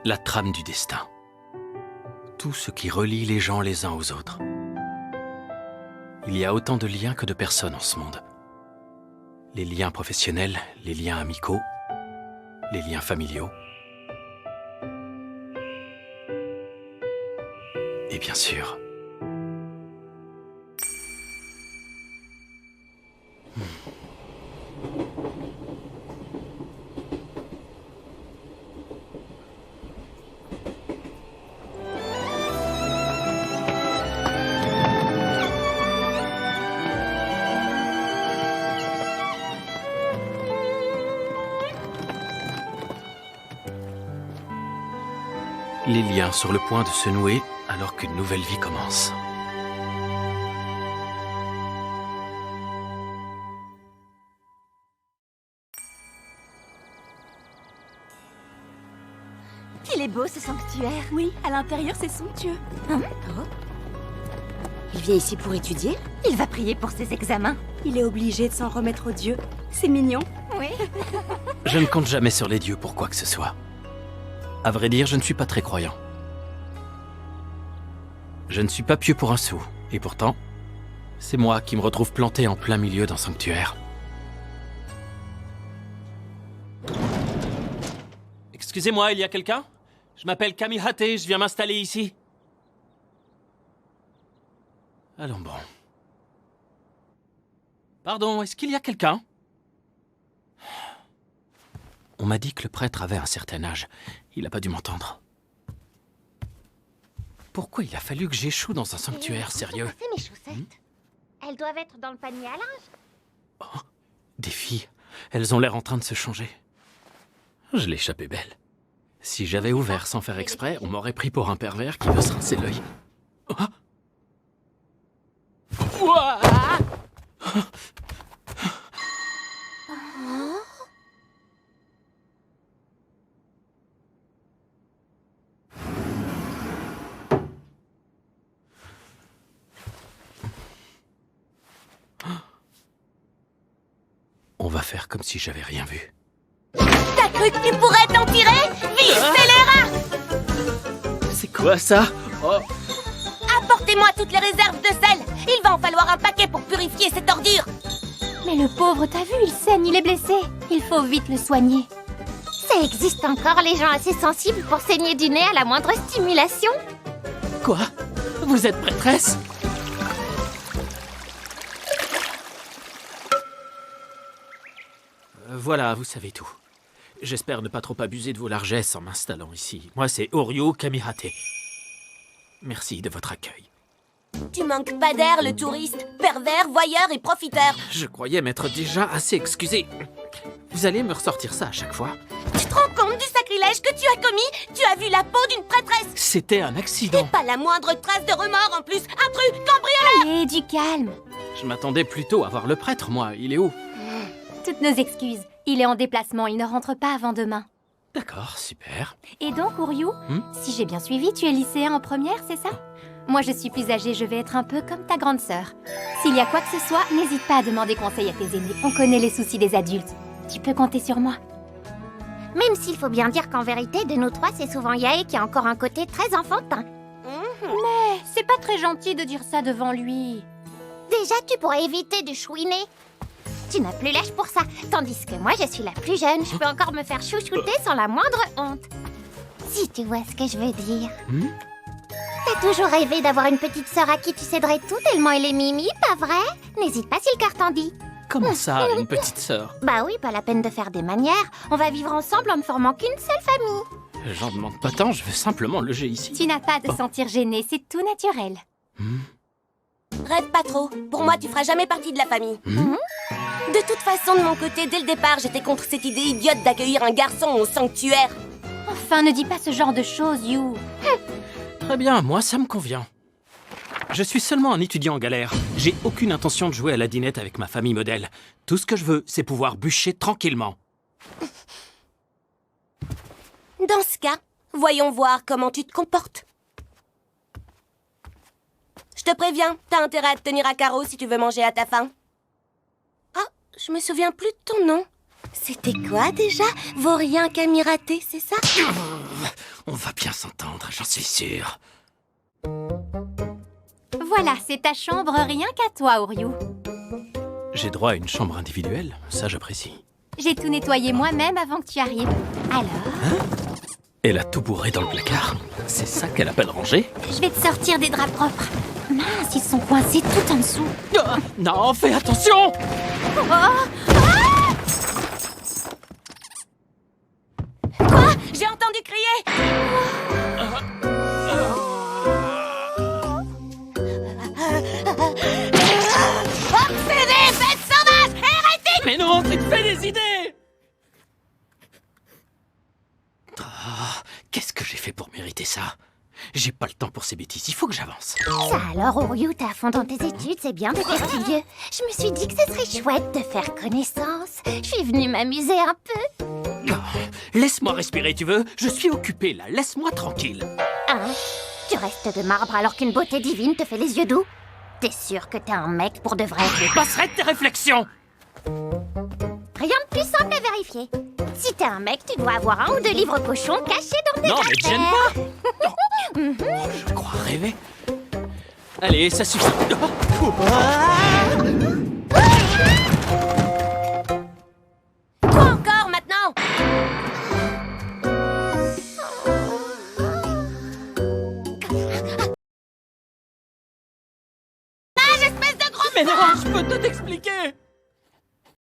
la trame du destin. Tout ce qui relie les gens les uns aux autres. Il y a autant de liens que de personnes en ce monde. Les liens professionnels, les liens amicaux, les liens familiaux. Et bien sûr... Les liens sur le point de se nouer alors qu'une nouvelle vie commence. Il est beau ce sanctuaire. Oui, à l'intérieur c'est somptueux. Hein? Oh. Il vient ici pour étudier? Il va prier pour ses examens. Il est obligé de s'en remettre aux dieux. C'est mignon. Oui. Je ne compte jamais sur les dieux pour quoi que ce soit. À vrai dire, je ne suis pas très croyant. Je ne suis pas pieux pour un sou. Et pourtant, c'est moi qui me retrouve planté en plein milieu d'un sanctuaire. Excusez-moi, il y a quelqu'un? Je m'appelle Kamihate, je viens m'installer ici. Allons bon. Pardon, est-ce qu'il y a quelqu'un? On m'a dit que le prêtre avait un certain âge. Il n'a pas dû m'entendre. Pourquoi il a fallu que j'échoue dans un sanctuaire, sérieux? C'est mes chaussettes. Elles doivent être dans le panier à linge. Oh, des filles. Elles ont l'air en train de se changer. Je l'ai échappé belle. Si j'avais ouvert sans faire exprès, on m'aurait pris pour un pervers qui veut se rincer l'œil. Oh. Ouah. On va faire comme si j'avais rien vu. T'as cru que tu pourrais t'en tirer? Vite, scélérat! C'est quoi ça? Oh. Apportez-moi toutes les réserves de sel. Il va en falloir un paquet pour purifier cette ordure. Mais le pauvre, t'as vu, il saigne, il est blessé. Il faut vite le soigner. Ça existe encore les gens assez sensibles pour saigner du nez à la moindre stimulation? Quoi? Vous êtes prêtresse? Voilà, vous savez tout. J'espère ne pas trop abuser de vos largesses en m'installant ici. Moi, c'est Oryo Kamihate. Merci de votre accueil. Tu manques pas d'air, le touriste. Pervers, voyeur et profiteur. Je croyais m'être déjà assez excusé. Vous allez me ressortir ça à chaque fois? Tu te rends compte du sacrilège que tu as commis? Tu as vu la peau d'une prêtresse. C'était un accident. Et pas la moindre trace de remords en plus. Intrus, cambrioleur. Allez, du calme. Je m'attendais plutôt à voir le prêtre, moi. Il est où? Toutes nos excuses. Il est en déplacement, il ne rentre pas avant demain. D'accord, super. Et donc, Ouryu, si j'ai bien suivi, tu es lycéen en première, c'est ça? Moi, je suis plus âgée, je vais être un peu comme ta grande sœur. S'il y a quoi que ce soit, n'hésite pas à demander conseil à tes aînés. On connaît les soucis des adultes. Tu peux compter sur moi. Même s'il faut bien dire qu'en vérité, de nous trois, c'est souvent Yae qui a encore un côté très enfantin. Mais c'est pas très gentil de dire ça devant lui. Déjà, tu pourrais éviter de chouiner. Tu n'as plus l'âge pour ça, tandis que moi, je suis la plus jeune. Je peux encore me faire chouchouter sans la moindre honte. Si tu vois ce que je veux dire. T'as toujours rêvé d'avoir une petite sœur à qui tu céderais tout tellement elle est mimi, pas vrai? N'hésite pas si le cœur t'en dit. Comment ça, une petite sœur? Bah oui, pas la peine de faire des manières. On va vivre ensemble en ne formant qu'une seule famille. J'en demande pas tant, je veux simplement loger ici. Tu n'as pas à te sentir gênée, c'est tout naturel. Rêve pas trop. Pour moi, tu feras jamais partie de la famille. De toute façon, de mon côté, dès le départ, j'étais contre cette idée idiote d'accueillir un garçon au sanctuaire. Enfin, ne dis pas ce genre de choses, You. Très bien, moi ça me convient. Je suis seulement un étudiant en galère. J'ai aucune intention de jouer à la dinette avec ma famille modèle. Tout ce que je veux, c'est pouvoir bûcher tranquillement. Dans ce cas, voyons voir comment tu te comportes. Je te préviens, t'as intérêt à te tenir à carreau si tu veux manger à ta faim. Ah, je me souviens plus de ton nom. C'était quoi déjà? Vaurien Kamihate, c'est ça? On va bien s'entendre, j'en suis sûr. Voilà, c'est ta chambre rien qu'à toi, Oriou. J'ai droit à une chambre individuelle, ça j'apprécie. J'ai tout nettoyé moi-même avant que tu arrives. Alors, Elle a tout bourré dans le placard. C'est ça qu'elle appelle ranger? je vais te sortir des draps propres. Mince, ils sont coincés tout en dessous. Ah, non, fais attention! Quoi? J'ai entendu crier! Obsédé, bête sauvage, hérétique! Mais non, tu te fais des idées! Ah, qu'est-ce que j'ai fait pour mériter ça? J'ai pas le temps pour ces bêtises, il faut que j'avance. Ça alors, Oriou, t'es à fond dans tes études, c'est bien d'être studieux. Je me suis dit que ce serait chouette de faire connaissance. Je suis venue m'amuser un peu. Oh, laisse-moi respirer, tu veux? Je suis occupé là, laisse-moi tranquille. Hein? Tu restes de marbre alors qu'une beauté divine te fait les yeux doux? T'es sûr que t'es un mec pour de vrai? Passerai de tes réflexions! Rien de plus simple à vérifier. Si t'es un mec, tu dois avoir 1 ou 2 livres pochons cachés dans tes Non, mais te gêne affaires. pas! Je crois rêver. Allez, ça suffit. Oh. Quoi encore maintenant? Mais non, je peux tout expliquer!